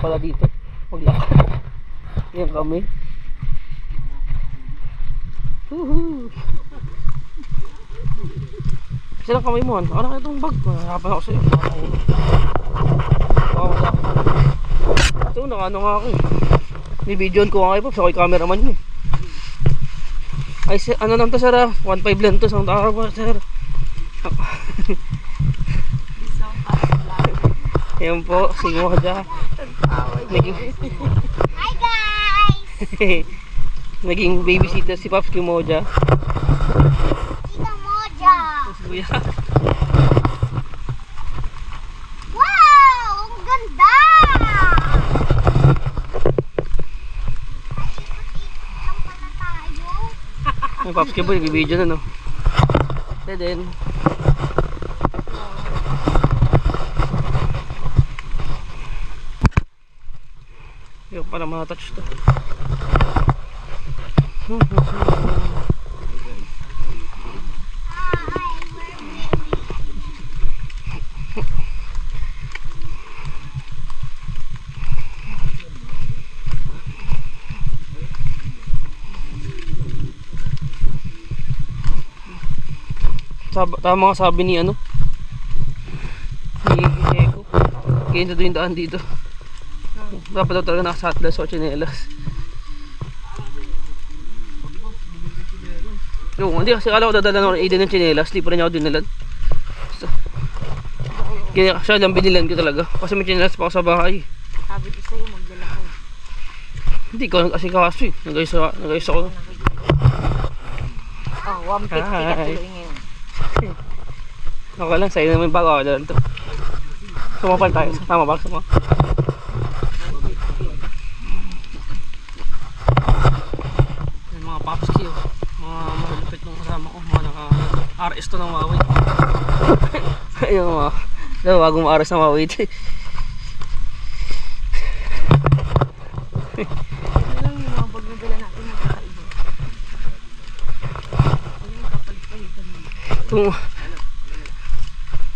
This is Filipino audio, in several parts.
pala dito. Maglakad. Yan kami. Kasi lang kamay mo. Ano kaya itong bag? Harapan ako sa'yo. Ito, nakaano nga ako eh. Ni-videoan ko nga kayo po. Sa ako'y cameraman nyo. Ay, ano lang to sir ah? 1.5 lang to. Isang araw ba sir? Ayan po, si Moja. Hi guys! Naging babysitter si Pops kay Moja. Tita Moja! Kuya. Wow! Ang ganda! Ikot-ikot lang pala tayo. Ay, Pops kay Boy, nag-video na no. Then yung pala matouch to. Tama nga sabi ni ano ni Eko, ganyan na yung daan dito. Dapat daw talaga nakasatlas o chinelas. Yung hindi kasi akala ko dadala ng Aiden ng chinelas, di pa rin ako dinalan. So, kaya siya lang binilan ko talaga kasi may chinelas pa ako sa bahay. Sabi ko sa'yo, magdala ko. Hindi ko kasi kaso eh, nag-ayos ako. Oh, 150 ka tuloy ngayon. Okay lang, sa'yo naman bago ako dyan to. Sumapal tayo, tama ba? Yung mga popski oh. Mga malupit nung kasama ko, mga naka-RS to ng Huawei. Ayun mga, bagong RS ng Huawei ito. Ano lang yung mga bag na dala natin magkakaiba. Ano yung kapalitan mo?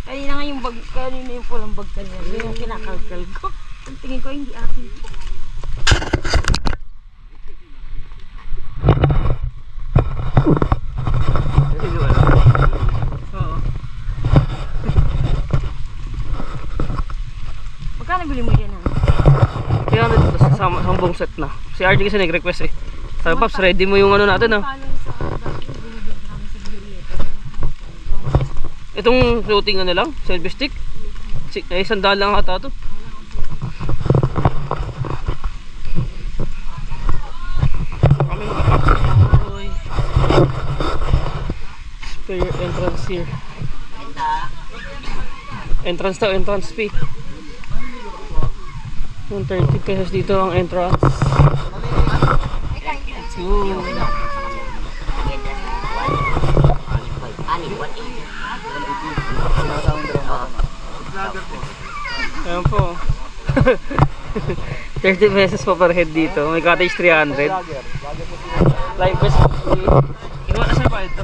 Kanina nga yung bag, kanina yung pulang bag kanina. Yung kinakalkal ko. Ang tingin ko hindi akin. Oo. Magkano bili mo dyan ha? Kaya ano dito, sambong set na. Si RJ kasi nag-request eh. Sabi Pops, ready mo yung ano natin ah. Itong floating ano lang, selfie stick. $100 lang ata to. Kami mag-Pops. Spare entrance here. Entrance daw, entrance fee. Yung 30 pesos dito ang entrance. Ooh. Ayan po. 30 pesos pa per head dito. May cottage 300. Live best. Inuwa na sir pa ito.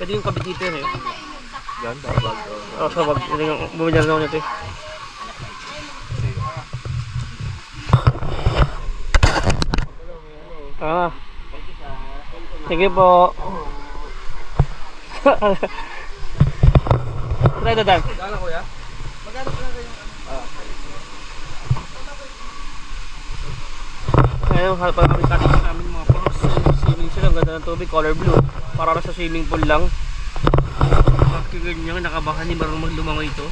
Pwede yung kabit dito eh. Yan, bag. Oo, sa bag. Bumili na ako nito eh. Ah. Sige po. Try the dance. Magkano kuya? Magkano pala kayo? Ngayon, harapan kami cottage namin mga poros. Swimming sila, ang ganda ng tubig, color blue. Para sa swimming pool lang. Bakit ganyan, nakabahan ni marang maglumangoy ito.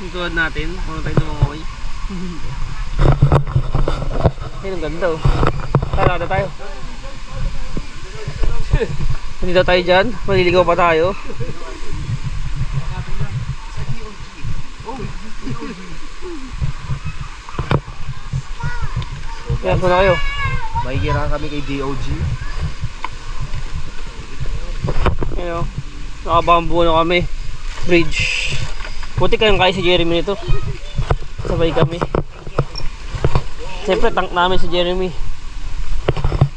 Yung tulad natin, kung tayo lumangoy. Ayun, ang ganda oh. Tara tayo. Nandito tayo dyan, maliligaw pa tayo. Yan, muna kayo. Makikira kami kay DOG. Ayan o. Nakabambu na kami. Bridge. Puti kayong kaya si Jeremy nito. Sabay kami. Siyempre tank namin si Jeremy.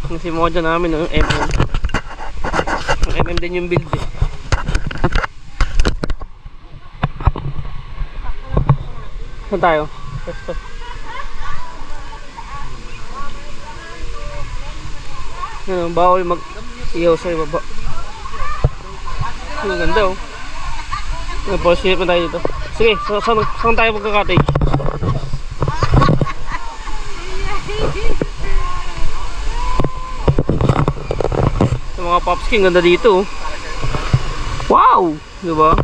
Yung si Mojo namin, yung MM. Yung MM din yung build eh. Saan tayo? Pwesto. Yan, bawal mag-iyaw sa ibaba. Ang ganda oh. Nag-pause pa tayo dito. Sige, saan tayo magka-cottage? Sa mga Popski, ganda dito oh. Wow! Diba?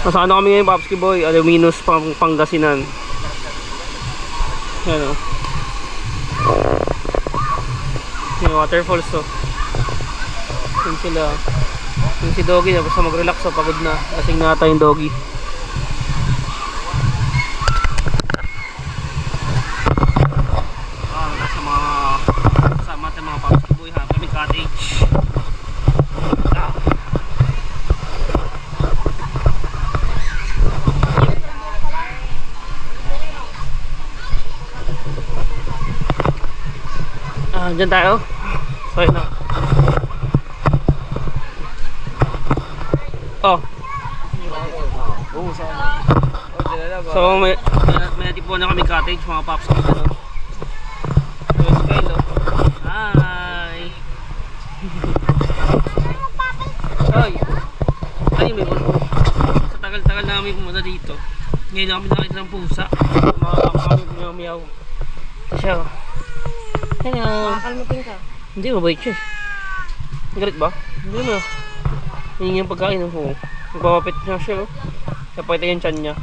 Nasa ano kami ngayon Popski boy? Aluminos Pangasinan. Yan oh. Yung waterfalls oh. Yun sila. Yung si Doggy na basta mag-relax oh, pagod na. Kasing nata yung Doggy. Nasa mga kasama natin mga Popski boy ha. Kami cottage. Diyan tayo. So yun na. Oh. So may natipuan na kami cottage mga paps. Hello. Hi. Hoy. Ay may bulbo. Sa tagal-tagal namin pumunta dito. Ngayon na kami nakita ng pusa. Mga kami pumiyaw. Siya. Hello. Makakalmutin ka. Hindi, mabait siya. Galit ba? Hindi na. Hindi yung pagkain ko. Magpapapit na siya. Kapag yung tiyan niya.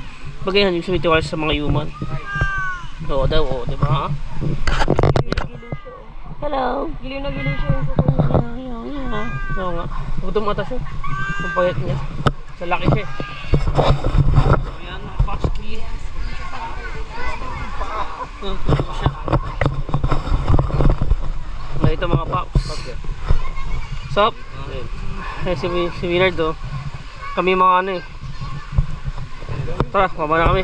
Bagay yung sumitiwala sa mga human. Oo daw, oo. Diba ha? Hello. Giliw na giliw siya yung kuko niya. Oo nga. Gutom ata siya. Ang payat niya. Lalaki siya. Ayan, mga Popski. Gutom siya. Ito mga Pops. Sup? Si Willard oh. Kami mga ano eh. Tara, mama na kami.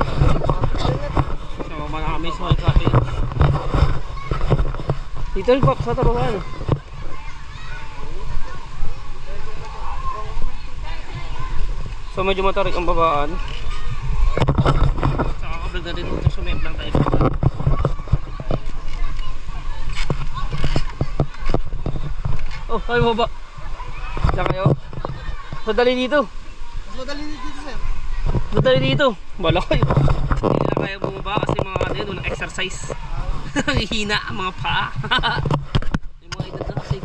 Mama na kami sa mga cottage. Dito rin Pops, sa tabahan. So medyo matarik ang babaan. Saka kablog na din dito, sumip lang tayo. Oh, ay baba. Diyan kayo. Madali dito. Mas madali dito, sir. Madali dito. Bala kayo. Hindi na kaya bumaba kasi mga ano yun, walang exercise. Hihina ang mga paa. Yung mga edad na kasi.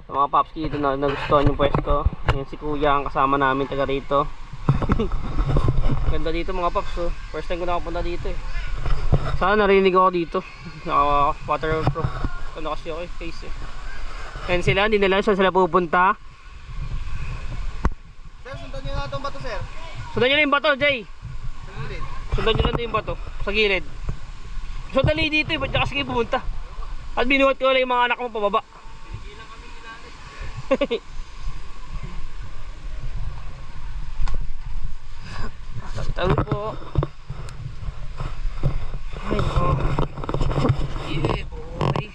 Sa mga Popski dito na nagustuhan yung pwesto. Yan si Kuya ang kasama namin taga rito. Ganda dito mga Pops oh. First time ko nakapunta dito eh. Sana narinig ako dito. Waterproof. Ano kasi ako eh, face eh. Yan sila, hindi nila saan sila pupunta. Sir, sundan nyo na itong bato, sir. Sundan nyo na yung bato, Jay. Sa gilid. Sundan nyo lang yung bato, sa gilid. So dali dito eh, ba't ka sige pumunta? At binuhat ko lang yung mga anak mo pababa. Tawi po. Ay po. Yeah boy.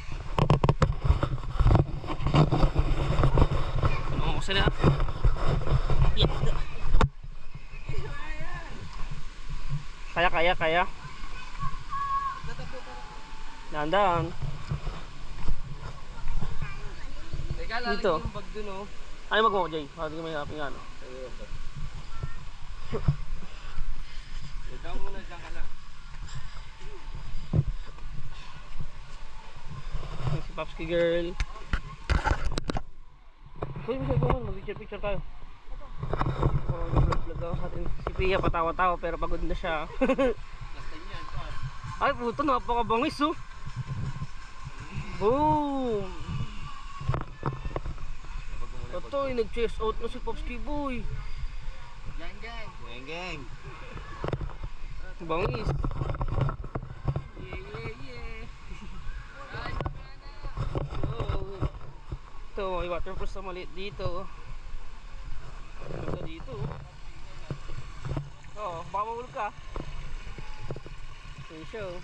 Ano ko sila? Yeah. Kaya. Dahan-dahan. Dito. Yung bag dun, oh. Ano mag-mo, Jay? Para di ka may haping ano. Ikaw muna dyan ka lang. Si Popski girl. Uy, bisa ko mag-picture tayo. Vlog ako sa atin. Si Pia patawa-tawa pero pagod na siya. Ay puto, napakabangis oh. Boom! Ito, nag-chest out na si Popski boy. Gang, gang. Gang, gang. Bangis. Yeah. Ito, may waterproof sa maliit dito. Ganda dito. Oo, baka mahulog ka. Ito siya oh.